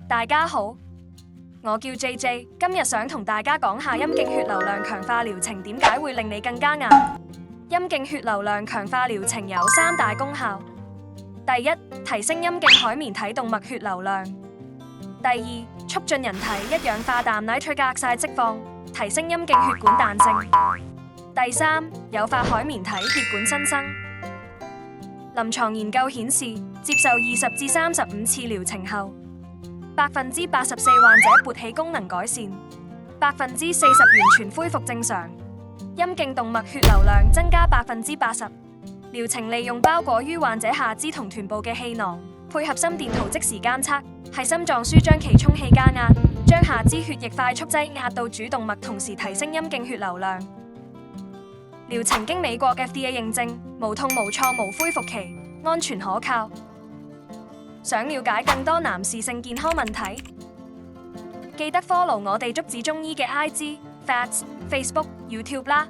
大家好，我叫 JJ， 今日想同大家講下陰莖血流量強化療程點解會令你更加硬。陰莖血流量強化療程有三大功效：第一，提升陰莖海綿體動脈血流量；第二，促進人體一氧化氮 nitric oxide 釋放，提升陰莖血管彈性；第三，誘發海綿體血管新生。臨床研究顯示，接受20至35次療程後，84%患者勃起功能改善，40%完全恢復正常，陰莖動脈血流量增加80%。療程利用包裹於患者下肢同臀部嘅氣囊，配合心電圖即時監測，係心臟舒張期充氣加壓，將下肢血液快速擠壓到主動脈，同時提升陰莖血流量。療程經美國 FDA 認證，無痛無創無恢復期，安全可靠。想了解更多男士性健康問題，記得 follow 我哋竹子中醫嘅 IG、Fats、Facebook、YouTube 啦。